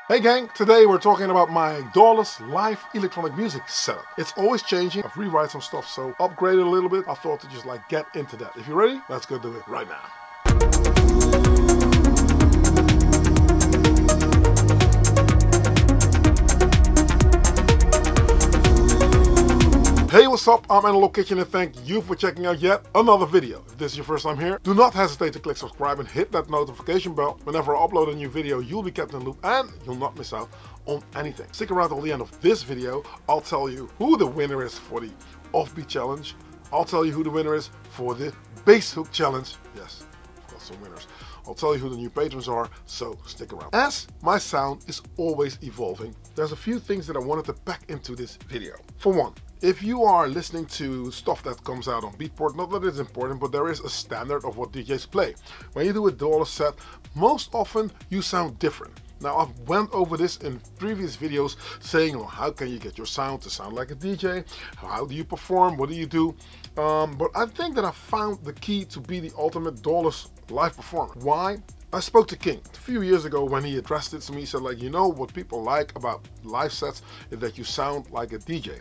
Hey gang, today we're talking about my Dawless live electronic music setup. It's always changing. I've rewrite some stuff, so upgraded a little bit. I thought to just like get into that. If you're ready, let's go do it right now. Hey, what's up? I'm Analog Kitchen and thank you for checking out yet another video. If this is your first time here, do not hesitate to click subscribe and hit that notification bell. Whenever I upload a new video, you'll be kept in the loop and you'll not miss out on anything. Stick around till the end of this video. I'll tell you who the winner is for the offbeat challenge. I'll tell you who the winner is for the bass hook challenge. Yes, I've got some winners. I'll tell you who the new patrons are, so stick around. As my sound is always evolving, there's a few things that I wanted to pack into this video. For one, if you are listening to stuff that comes out on Beatport, not that it's important, but there is a standard of what DJs play. When you do a Dawless set, most often you sound different. Now, I've went over this in previous videos saying, well, how can you get your sound to sound like a DJ? How do you perform? What do you do? But I think that I found the key to be the ultimate Dawless live performer. Why? I spoke to King a few years ago when he addressed it to me. He said, like, you know what people like about live sets is that you sound like a DJ.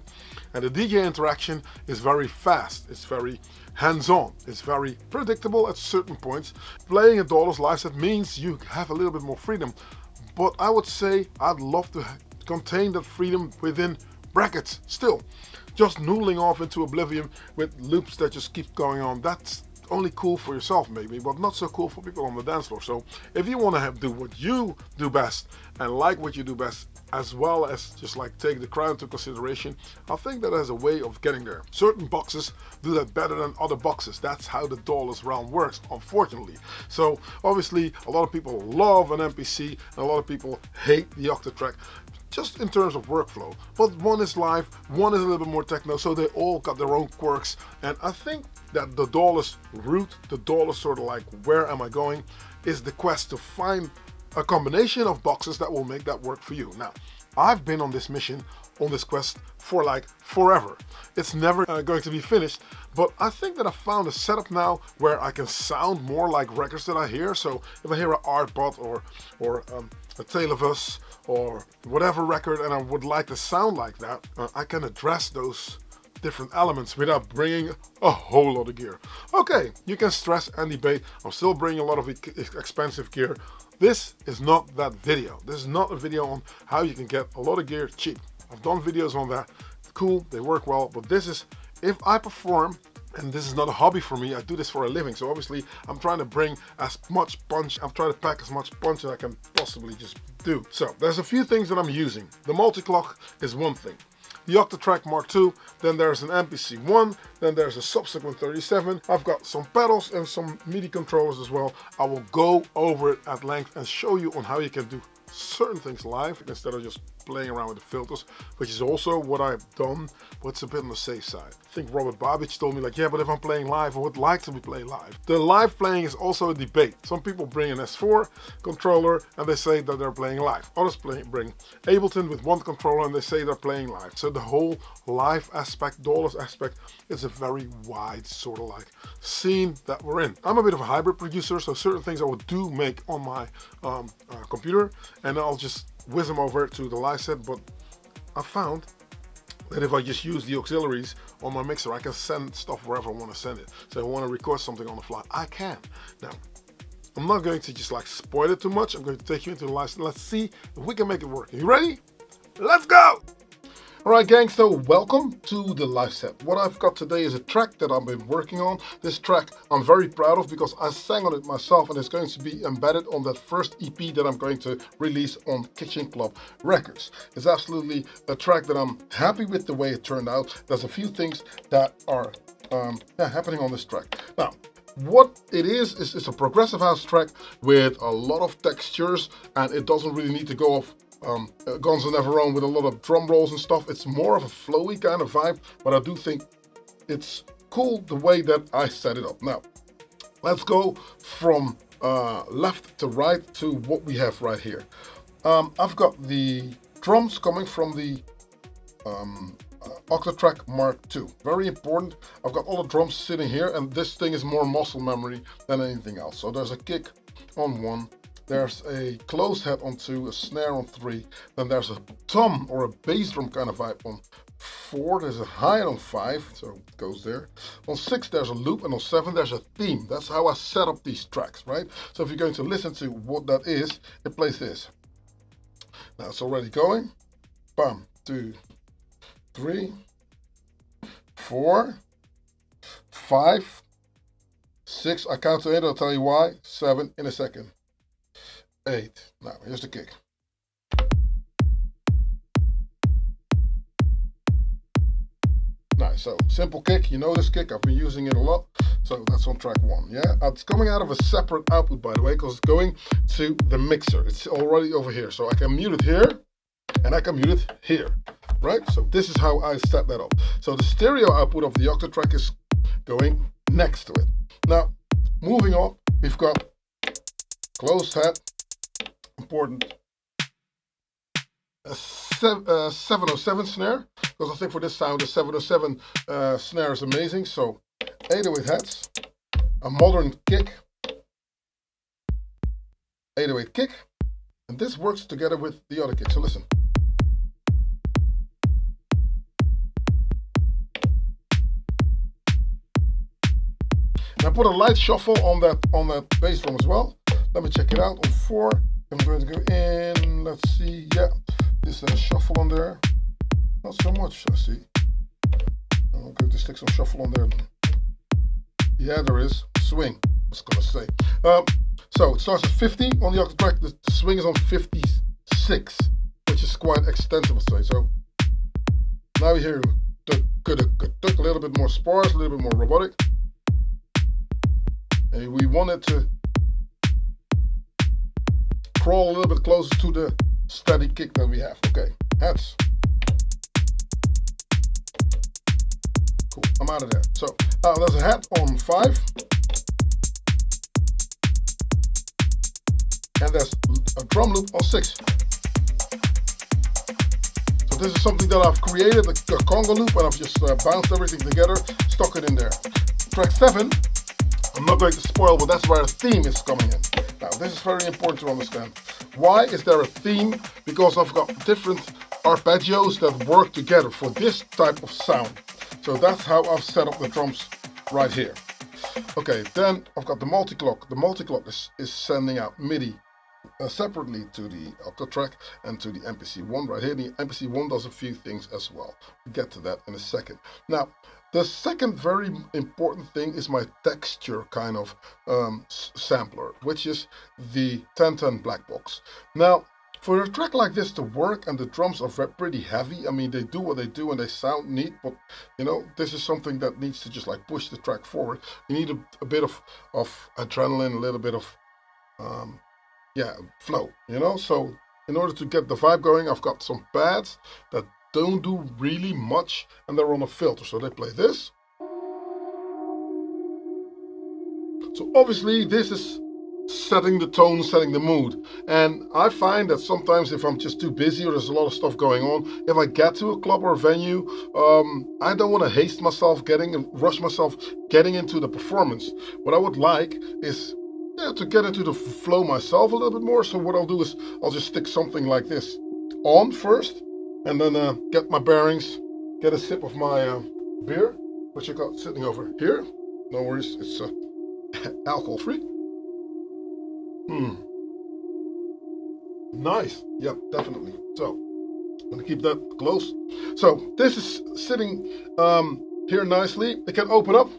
And the DJ interaction is very fast. It's very hands-on. It's very predictable at certain points. Playing a Dawless live set means you have a little bit more freedom. But I would say I'd love to contain that freedom within brackets still. Just noodling off into oblivion with loops that just keep going on. That's only cool for yourself maybe, but not so cool for people on the dance floor. So if you want to do what you do best and like what you do best, as well as just like take the crowd into consideration, I think that there's a way of getting there. Certain boxes do that better than other boxes. That's how the Dawless realm works, unfortunately. So obviously a lot of people love an MPC and a lot of people hate the Octatrack, just in terms of workflow. But one is live, one is a little bit more techno, so they all got their own quirks. And I think that the Dawless route, the Dawless sort of like where am I going, is the quest to find a combination of boxes that will make that work for you. Now, I've been on this mission, on this quest for like forever. It's never going to be finished, but I think that I found a setup now where I can sound more like records that I hear. So if I hear an Artbot or a Tale of Us or whatever record and I would like to sound like that, I can address those different elements without bringing a whole lot of gear. Okay, you can stress and debate. I'm still bringing a lot of expensive gear. This is not that video. This is not a video on how you can get a lot of gear cheap. I've done videos on that. Cool, they work well, but this is if I perform, and this is not a hobby for me, I do this for a living. So obviously I'm trying to bring as much punch, I'm trying to pack as much punch as I can possibly just do. So there's a few things that I'm using. The multi-clock is one thing. The Octatrack Mark II, then there's an MPC-1, then there's a subsequent 37. I've got some pedals and some MIDI controllers as well. I will go over it at length and show you on how you can do certain things live instead of just playing around with the filters, which is also what I've done, but it's a bit on the safe side. I think Robert Babich told me like, yeah, but if I'm playing live, I would like to be playing live. The live playing is also a debate. Some people bring an S4 controller and they say that they're playing live. Others bring Ableton with one controller and they say they're playing live. So the whole live aspect, Dawless aspect, is a very wide sort of like scene that we're in. I'm a bit of a hybrid producer, so certain things I will do make on my computer and I'll just whiz them over to the live set, but I found that if I just use the auxiliaries on my mixer, I can send stuff wherever I want to send it. So if I want to record something on the fly, I can. Now, I'm not going to just like spoil it too much. I'm going to take you into the live set. Let's see if we can make it work. Are you ready? Let's go! Alright gang, so welcome to the live set. What I've got today is a track that I've been working on. This track I'm very proud of because I sang on it myself and it's going to be embedded on that first EP that I'm going to release on Kitchen Club Records. It's absolutely a track that I'm happy with the way it turned out. There's a few things that are happening on this track. Now, what it is it's a progressive house track with a lot of textures and it doesn't really need to go off Guns N' Never with a lot of drum rolls and stuff. It's more of a flowy kind of vibe, but I do think it's cool the way that I set it up. Now, let's go from left to right to what we have right here. I've got the drums coming from the Octatrack Mark II. Very important. I've got all the drums sitting here and this thing is more muscle memory than anything else. So there's a kick on one, there's a closed head on 2, a snare on 3, then there's a tom or a bass drum kind of vibe on 4, there's a hi-hat on 5, so it goes there. On 6 there's a loop, and on 7 there's a theme. That's how I set up these tracks, right? So if you're going to listen to what that is, it plays this. Now it's already going. Bam, 2, 3, 4, 5, 6, I count to 8, I'll tell you why, 7 in a second, 8, now here's the kick. Nice, so simple kick, you know this kick, I've been using it a lot, so that's on track 1, yeah? It's coming out of a separate output, by the way, because it's going to the mixer. It's already over here, so I can mute it here, and I can mute it here, right? So this is how I set that up. So the stereo output of the octa track is going next to it. Now, moving on, we've got closed head, important, a 707 snare, because I think for this sound, the 707 snare is amazing. So 808 heads, a modern kick, 808 kick, and this works together with the other kick. So listen. And I put a light shuffle on that bass drum as well. Let me check it out on 4. I'm going to go in, let's see, yeah, this shuffle on there. Not so much, I see. I'm going to stick some shuffle on there. Yeah, there is. Swing, I was going to say. So it starts at 50 on the octa track. The swing is on 56, which is quite extensive, I'd say. So now we hear a little bit more sparse, a little bit more robotic. And we want it to crawl a little bit closer to the steady kick that we have. Okay, heads. Cool, I'm out of there. So now there's a head on 5. And there's a drum loop on 6. So this is something that I've created, a conga loop, and I've just bounced everything together, stuck it in there. Track 7, I'm not going to spoil, but that's where a theme is coming in. Now, this is very important to understand. Why is there a theme? Because I've got different arpeggios that work together for this type of sound. So that's how I've set up the drums right here. Okay, then I've got the multi-clock. The multi-clock is sending out MIDI separately to the octa track and to the MPC1 right here. The MPC1 does a few things as well. We'll get to that in a second. Now, the second very important thing is my texture kind of sampler, which is the 1010 black box. Now, for a track like this to work, and the drums are pretty heavy, I mean, they do what they do and they sound neat, but you know, this is something that needs to just like push the track forward. You need a bit of adrenaline, a little bit of yeah, flow, you know. So in order to get the vibe going, I've got some pads that don't do really much, and they're on a filter, so they play this. So obviously this is setting the tone, setting the mood, and I find that sometimes if I'm just too busy or there's a lot of stuff going on, if I get to a club or a venue, I don't want to haste myself rush myself getting into the performance. What I would like is to get into the flow myself a little bit more. So what I'll do is I'll just stick something like this on first, and then get my bearings, get a sip of my beer, which I got sitting over here. No worries, it's alcohol free. Nice, yep, definitely. So I'm gonna keep that close. So this is sitting here nicely. It can open up,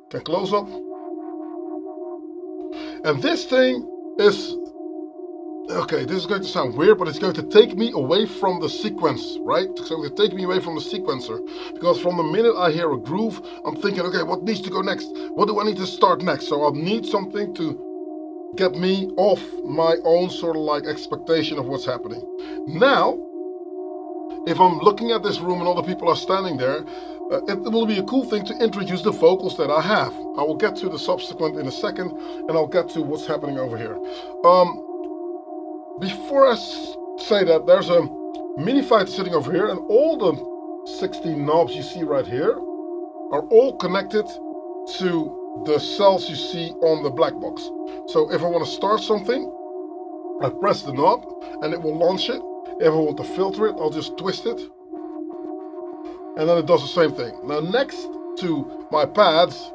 can close up, and this thing is, okay, this is going to sound weird, but it's going to take me away from the sequence, right? It's going to take me away from the sequencer, because from the minute I hear a groove, I'm thinking, okay, what needs to go next? What do I need to start next? So I'll need something to get me off my own sort of like expectation of what's happening. Now, if I'm looking at this room and all the people are standing there, it will be a cool thing to introduce the vocals that I have. I will get to the subsequent in a second, and I'll get to what's happening over here. Before I say that, there's a mini fighter sitting over here, and all the 16 knobs you see right here are all connected to the cells you see on the black box. So if I want to start something, I press the knob and it will launch it. If I want to filter it, I'll just twist it. And then it does the same thing. Now next to my pads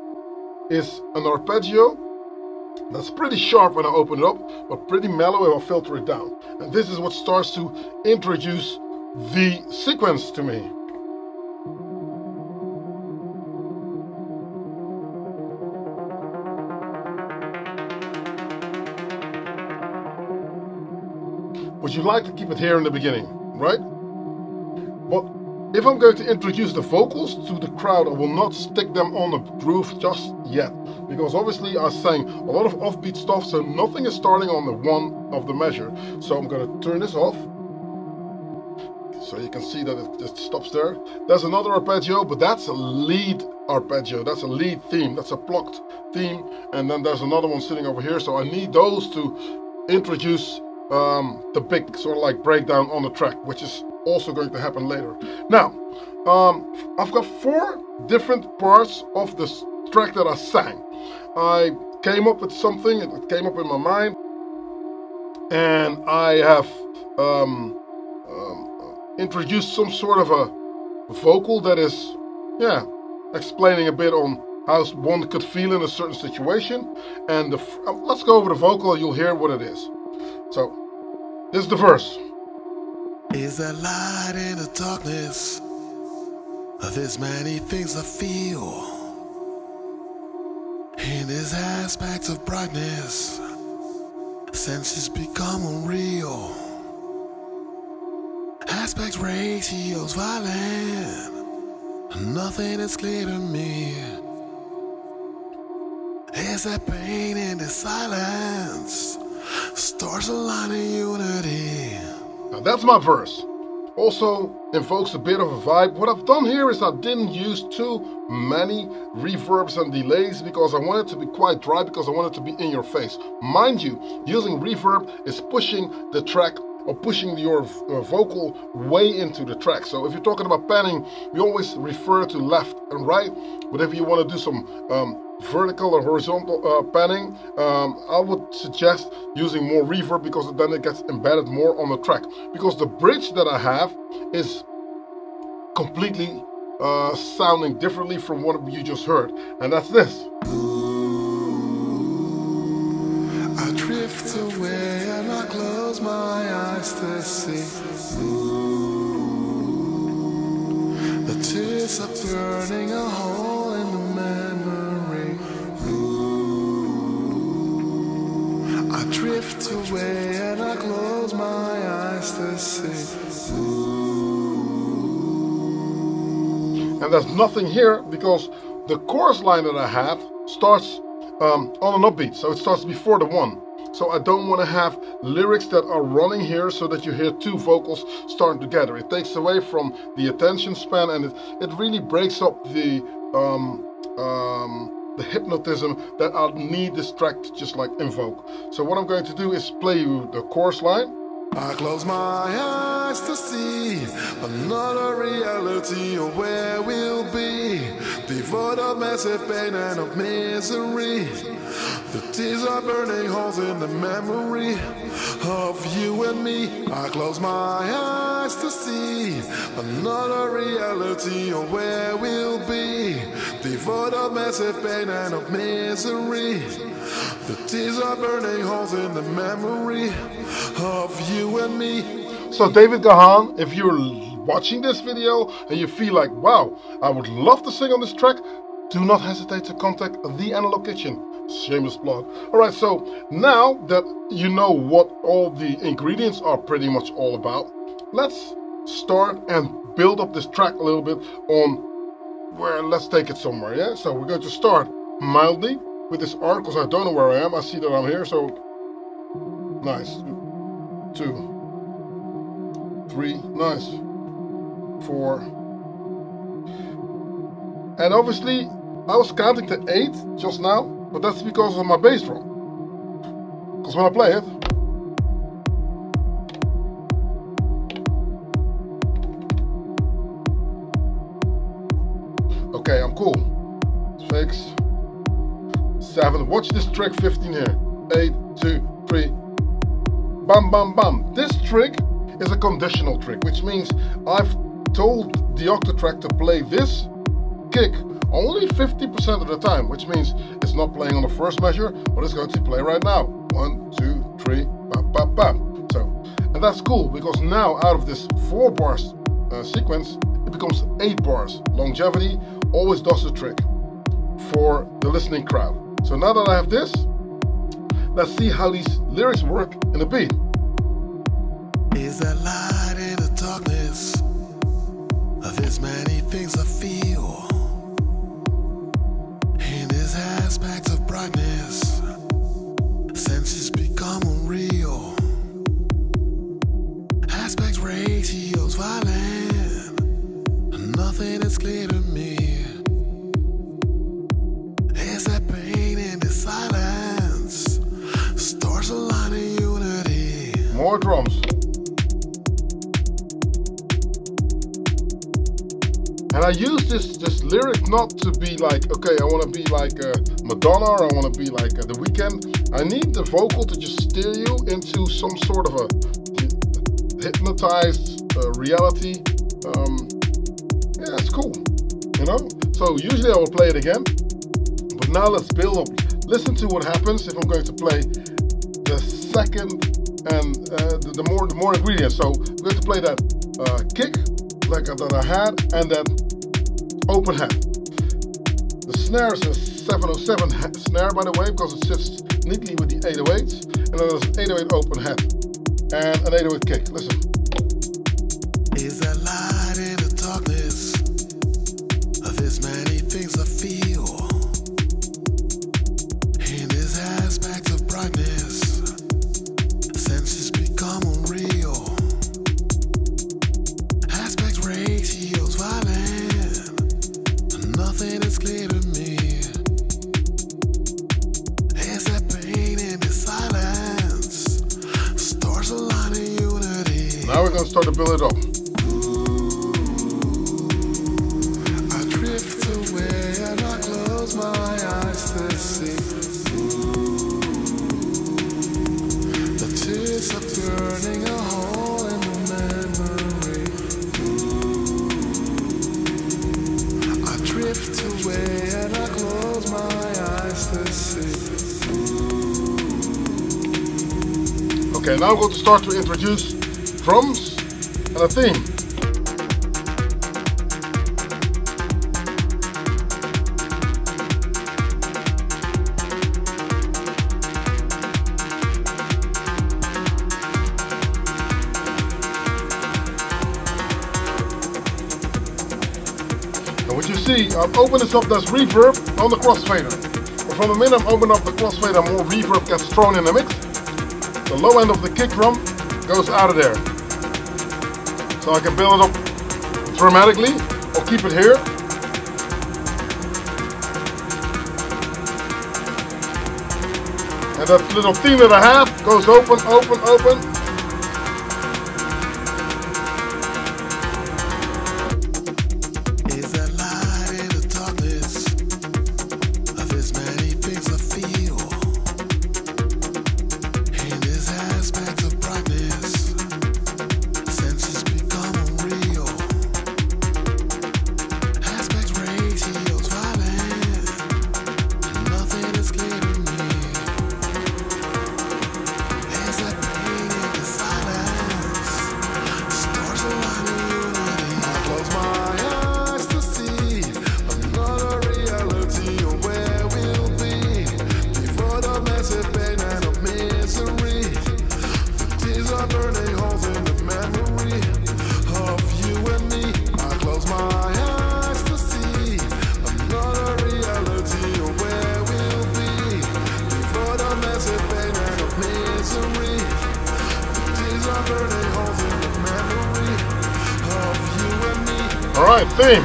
is an arpeggio. That's pretty sharp when I open it up, but pretty mellow if I filter it down. And this is what starts to introduce the sequence to me. But you like to keep it here in the beginning, right? But if I'm going to introduce the vocals to the crowd, I will not stick them on the groove just yet. Because obviously I sang a lot of offbeat stuff, so nothing is starting on the one of the measure. So I'm going to turn this off. So you can see that it just stops there. There's another arpeggio, but that's a lead arpeggio. That's a lead theme. That's a plucked theme. And then there's another one sitting over here. So I need those to introduce the big sort of like breakdown on the track, which is also going to happen later. Now, I've got 4 different parts of this track that I sang. I came up with something, it came up in my mind, and I have introduced some sort of a vocal that is, yeah, explaining a bit on how one could feel in a certain situation. And let's go over the vocal, you'll hear what it is. So, this is the verse. Is there light in the darkness? There's many things I feel. In this aspect of brightness, senses become unreal. Aspect ratios violent. Nothing is clear to me. Is there pain in the silence? Stars align in unity. Now that's my verse. Also invokes a bit of a vibe. What I've done here is I didn't use too many reverbs and delays because I want it to be quite dry, because I want it to be in your face. Mind you, using reverb is pushing the track or pushing your vocal way into the track. So if you're talking about panning, we always refer to left and right. But if you want to do some vertical or horizontal panning, I would suggest using more reverb, because then it gets embedded more on the track. Because the bridge that I have is completely sounding differently from what you just heard, and that's this. I drift away and I close my eyes to see. The tears are burning a hole in the memory. I drift away and I close my eyes to see. And there's nothing here because the chorus line that I have starts on an upbeat, so it starts before the one. So I don't want to have lyrics that are running here so that you hear 2 vocals starting together. It takes away from the attention span, and it really breaks up the hypnotism that I need this track to just like invoke. So what I'm going to do is play you the chorus line. I close my eyes to see another reality of where we'll be, devoid of massive pain and of misery. The tears are burning holes in the memory of you and me. I close my eyes to see another reality of where we'll be, devoid of massive pain and of misery. The tears are burning holes in the memory of you and me. So David Gahan, if you're watching this video and you feel like, wow, I would love to sing on this track, do not hesitate to contact the Analog Kitchen. Shameless plug. Alright, so now that you know what all the ingredients are pretty much all about, let's start and build up this track a little bit on where, let's take it somewhere, yeah? So we're going to start mildly with this art, because I don't know where I am. I see that I'm here, so nice. 2, 3, nice. 4. And obviously I was counting to 8 just now, but that's because of my bass drum. Because when I play it, okay, I'm cool. Fix. 7. Watch this trick 15 here. 8, 2, 3. Bam, bam, bam. This trick is a conditional trick, which means I've told the octatrack to play this kick only 50% of the time, which means it's not playing on the first measure, but it's going to play right now. 1, 2, 3, bam, bam, bam. So, and that's cool because now out of this 4 bars sequence, it becomes 8 bars. Longevity always does the trick for the listening crowd. So now that I have this, let's see how these lyrics work in a beat. Is that light in the darkness of as many things I feel? In this aspect of brightness, senses become unreal. Aspect ratios violent, nothing is clear to me. Is that pain in the silence? Stars align in unity. More drums. And I use this lyric not to be like, okay, I want to be like Madonna or I want to be like The Weeknd. I need the vocal to just steer you into some sort of a hypnotized reality. Yeah, it's cool, you know? So usually I will play it again, but now let's build up. Listen to what happens if I'm going to play the second and the more ingredients. So I'm going to play that kick like that I had, and that open hat. The snare is a 707 snare, by the way, because it sits neatly with the 808s, and then there's an 808 open hat and an 808 kick. Listen. Is that light in the darkness of as many things I feel? In this aspect of brightness, senses become unreal. Ratios violent, nothing is clear to me. Is that pain in the silence? Stars align in unity. Now we're going to start to build it up. I drift away and I close my eyes to see. The tears are burning a hole in the memory. Drift away and I close my eyes to see. Okay, now I'm going to start to introduce drums and a theme. What you see, I've opened this up, there's reverb on the crossfader. And from the minute I'm opening up the crossfader, more reverb gets thrown in the mix. The low end of the kick drum goes out of there. So I can build it up dramatically or keep it here. And that little theme that I have goes open, open, open. Alright, theme.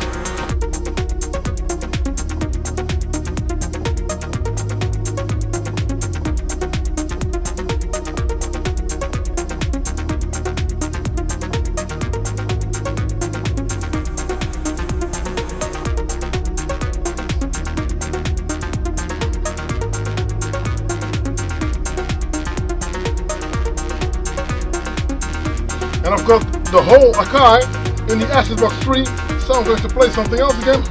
got the whole Akai in the Acidbox 3, so I'm going to play something else again.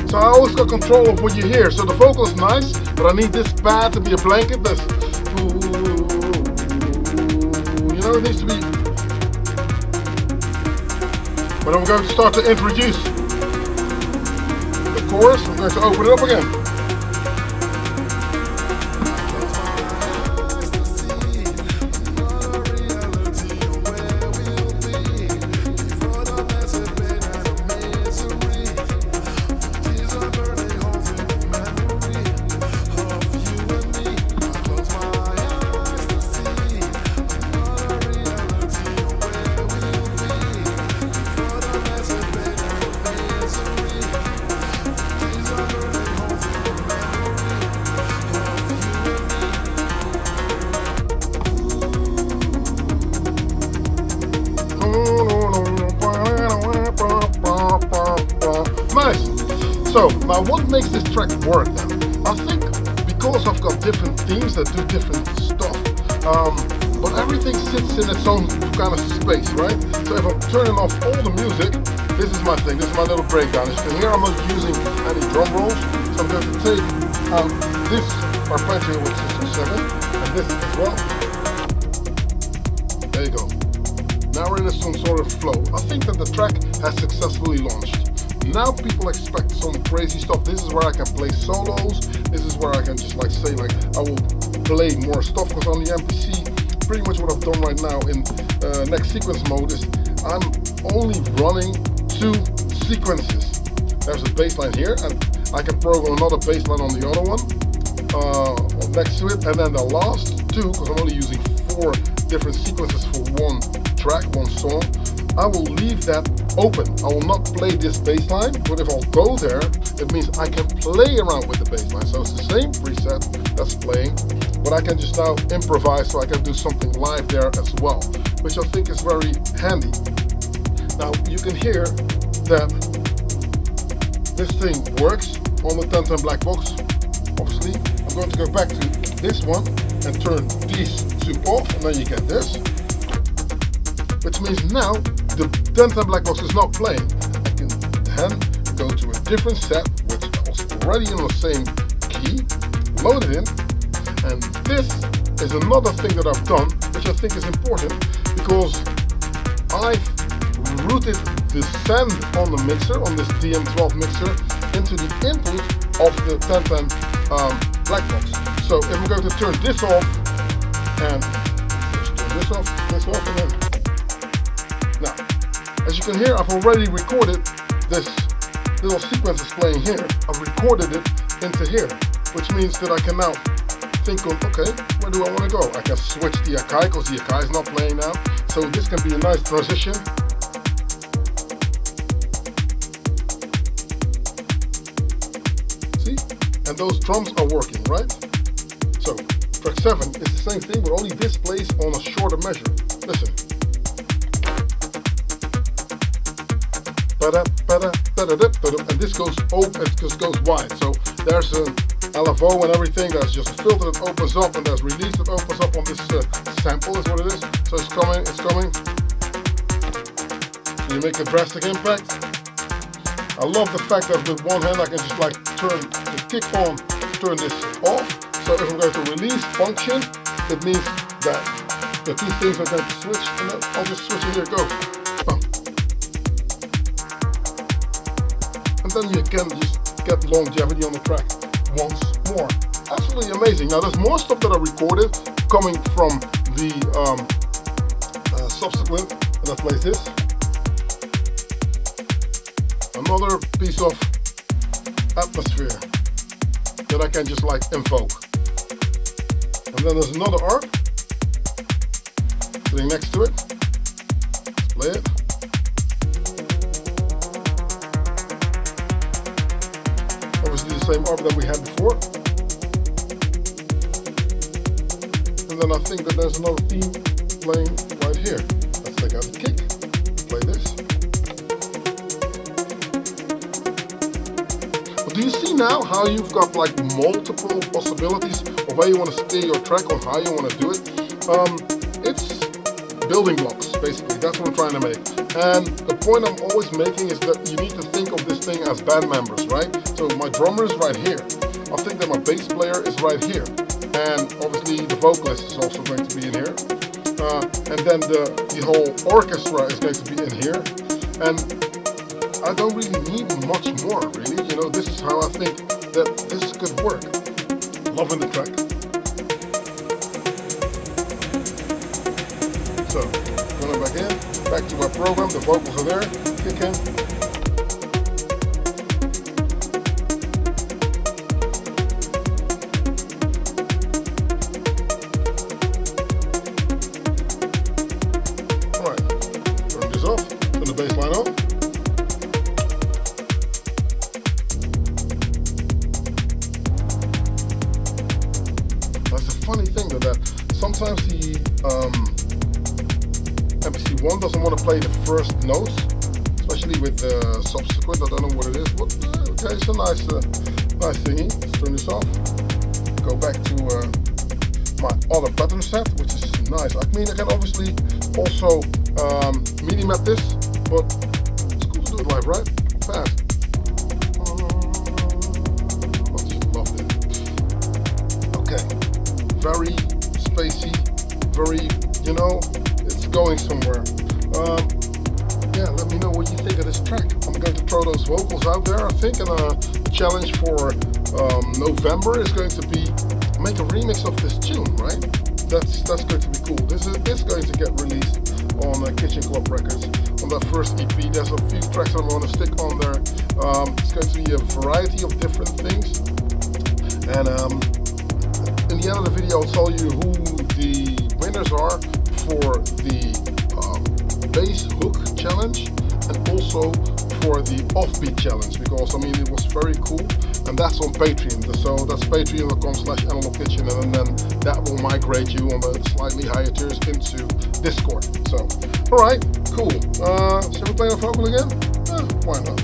So I always got control of what you hear. So the vocal is nice, but I need this pad to be a blanket. That's, you know, it needs to be. But I'm going to start to introduce the chorus. I'm going to open it up again. Nice. So now what makes this track work then? I think because I've got different themes that do different stuff, but everything sits in its own kind of space, right? So if I'm turning off all the music, this is my thing, this is my little breakdown. As you can hear, I'm not using any drum rolls, so I'm going to take out this arpeggio with system 7 and this as well. There you go. Now we're in some sort of flow. I think that the track has successfully launched. Now people expect some crazy stuff. This is where I can play solos. This is where I can just like say like I will play more stuff, because on the MPC, pretty much what I've done right now in next sequence mode is I'm only running 2 sequences. There's a bass line here, and I can program another bass line on the other one next to it, and then the last 2, because I'm only using 4 different sequences for one track, one song, I will leave that open. I will not play this bass line, but if I'll go there, it means I can play around with the bass line. So it's the same preset that's playing, but I can just now improvise, so I can do something live there as well, which I think is very handy. Now you can hear that this thing works on the 1010 black box. Obviously, I'm going to go back to this one and turn these 2 off, and then you get this. Which means now the 1010 black box is not playing. I can then go to a different set, which was already in the same key, load it in, and this is another thing that I've done, which I think is important, because I've routed the send on the mixer, on this DM12 mixer, into the input of the 1010 black box. So if I'm going to turn this off, and just turn this off, and then now, as you can hear, I've already recorded this little sequence is playing here. I've recorded it into here, which means that I can now think of, okay, where do I want to go? I can switch the Akai, because the Akai is not playing now. So this can be a nice transition. See? And those drums are working, right? So, track 7 is the same thing, but only this plays on a shorter measure. Listen. And this goes open, it just goes wide. So there's an LFO and everything. There's just a filter that opens up, and there's release that opens up on this sample, is what it is. So it's coming, it's coming. So you make a drastic impact. I love the fact that with one hand I can just like turn the kick on, turn this off. So if I'm going to release function, it means that the 2 things are going to switch, and then I'll just switch it here, go. And then you can just get longevity on the track once more. Absolutely amazing. Now there's more stuff that I recorded coming from the subsequent, and that plays this. Another piece of atmosphere that I can just like invoke. And then there's another arp sitting next to it. Let's play it. Obviously the same arp that we had before. And then I think that there's another theme playing right here. Let's take out the kick, play this. now how you've got like multiple possibilities of where you want to steer your track, on how you want to do it. It's building blocks, basically. That's what I'm trying to make. And the point I'm always making is that you need to think of this thing as band members, right? So my drummer is right here. I think that my bass player is right here. And obviously the vocalist is also going to be in here. And then the whole orchestra is going to be in here. And I don't really need much more, really. You know, this is how I think that this could work. Loving the track. So, going back in, back to our program, the vocals are there, kick in. Alright, turn this off, turn the bass line on. That's the funny thing that sometimes the MPC-1 doesn't want to play the first notes, especially with the subsequent. I don't know what it is, but okay, it's a nice thingy. Let's turn this off. Go back to my other pattern set, which is nice. I mean, I can obviously also MIDI map this, but it's cool to do it live, right? Fast. I just loved it. Okay, very spacey, very, you know, it's going somewhere. Yeah, let me know what you think of this track. I'm going to throw those vocals out there, I think, and the challenge for November is going to be make a remix of this tune, right? That's going to be cool. This is going to get released on Kitchen Club Records on that first EP. There's a few tracks I'm going to stick on there. It's going to be a variety of different things, and in the end of the video I'll tell you who the winners are for the bass hook challenge and also for the offbeat challenge, because I mean it was very cool, and that's on Patreon. So that's patreon.com/analogkitchen, and then that will migrate you on the slightly higher tiers into Discord. So alright, cool. Shall we play a vocal again? Why not?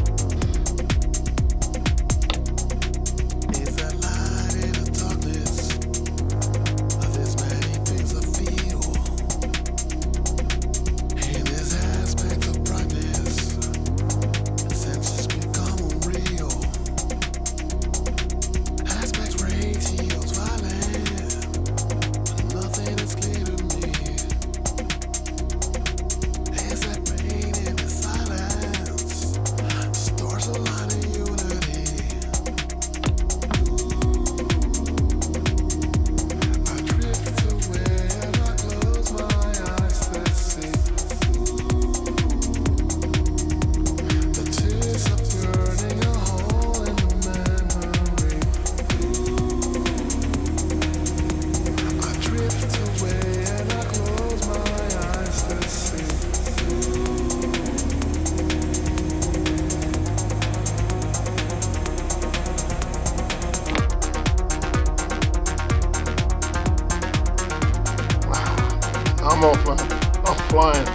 I'm off, man. I'm flying.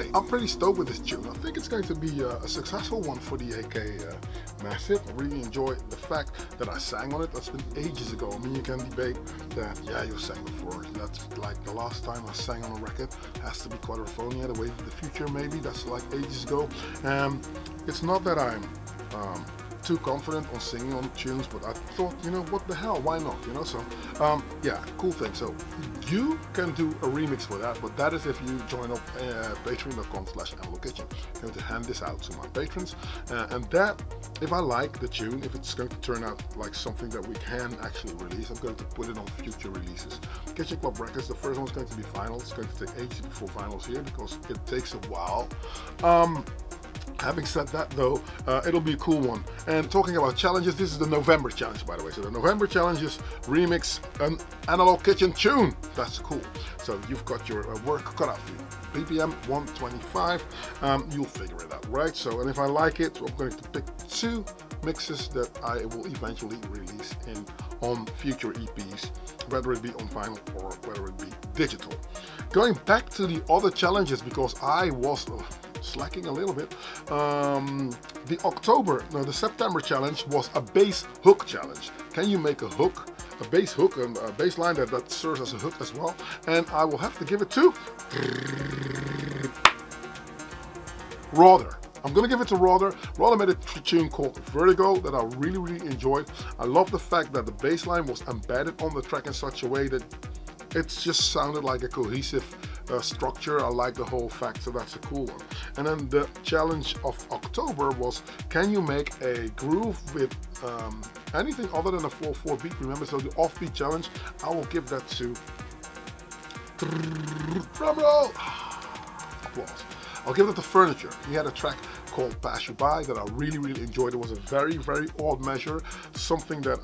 hey, I'm pretty stoked with this tune. I think it's going to be a successful one for the AK Massive. I really enjoy the fact that I sang on it. That's been ages ago. I mean, you can debate that, yeah, you sang before. That's like the last time I sang on a record. Has to be Quadrophonia, The Wave of the Future, maybe. That's like ages ago. It's not that I'm too confident on singing on tunes, but I thought, you know, what the hell, why not, you know? So yeah, cool thing. So you can do a remix for that, but that is if you join up patreon.com/AmaloKitchen. I'm going to hand this out to my patrons, and that, if I like the tune, if it's going to turn out like something that we can actually release, I'm going to put it on future releases. Kitchen Club Records, the first one's going to be vinyl. It's going to take ages before vinyl's here because it takes a while. Having said that though, it'll be a cool one. And talking about challenges, this is the November challenge, by the way. So the November challenge is remix an Analog Kitchen tune. That's cool. So you've got your work cut out for you. BPM 125, you'll figure it out, right? So, and if I like it, I'm going to pick 2 mixes that I will eventually release on future EPs, whether it be on vinyl or whether it be digital. Going back to the other challenges, because I was slacking a little bit. The September challenge was a bass hook challenge. Can you make a hook, a bass hook, and a bass line that serves as a hook as well? And I will have to give it to Rother. I'm gonna give it to Rother. Rother made a tune called Vertigo that I really enjoyed. I love the fact that the bass line was embedded on the track in such a way that it just sounded like a cohesive structure. I like the whole fact, so that's a cool one. And then the challenge of October was, can you make a groove with anything other than a 4/4 beat? Remember, so the offbeat challenge, I will give that to drumroll. Applause. I'll give it to Furniture. He had a track called Pass You By that I really enjoyed. It was a very odd measure, something that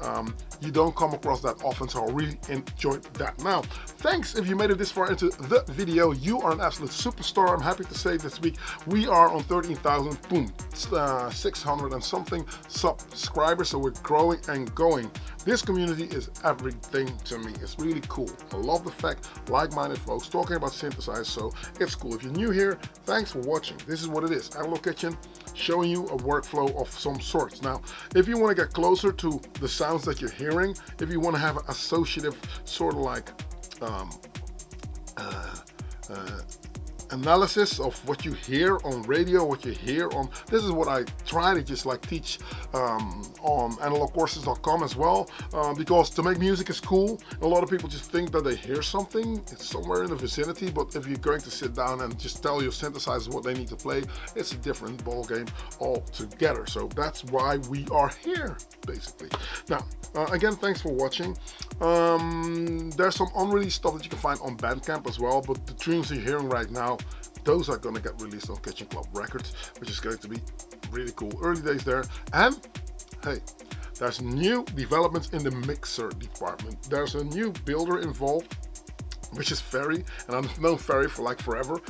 you don't come across that often, so I really enjoyed that. Now, thanks if you made it this far into the video. You are an absolute superstar. I'm happy to say this week we are on 13,600 and something subscribers, so we're growing and going. This community is everything to me. It's really cool. I love the fact like-minded folks talking about synthesizers, so it's cool. If you're new here, thanks for watching. This is what it is. Analog Kitchen, showing you a workflow of some sorts. Now, if you want to get closer to the sounds that you're hearing, if you want to have an associative sort of like analysis of what you hear on radio, what you hear on, this is what I try to just like teach on analogcourses.com as well, because to make music is cool. A lot of people just think that they hear something, it's somewhere in the vicinity, but if you're going to sit down and just tell your synthesizers what they need to play, it's a different ball game altogether. So that's why we are here, basically. Now, again, thanks for watching. There's some unreleased stuff that you can find on Bandcamp as well, but the tunes you're hearing right now, those are going to get released on Kitchen Club Records, which is going to be really cool. Early days there. And hey, there's new developments in the mixer department. There's a new builder involved, which is Ferry, and I've known Ferry for like forever.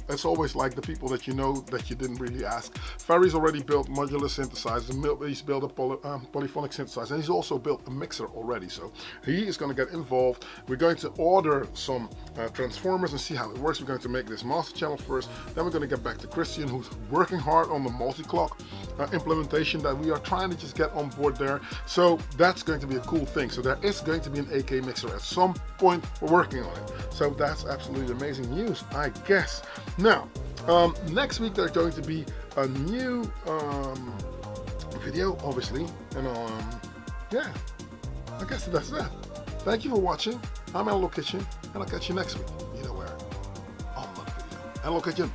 It's always like the people that you know that you didn't really ask. Ferry's already built modular synthesizers, he's built a polyphonic synthesizer, and he's also built a mixer already, so he is going to get involved. We're going to order some transformers and see how it works. We're going to make this master channel first, then we're going to get back to Christian, who's working hard on the multi-clock implementation that we are trying to just get on board there. So that's going to be a cool thing. So there is going to be an AK mixer at some point. We're working on it. So that's absolutely amazing news, I guess. Now, next week there's going to be a new video, obviously, and yeah, I guess that's that. Thank you for watching. I'm Analog Kitchen, and I'll catch you next week. You know where? On another video. Analog Kitchen.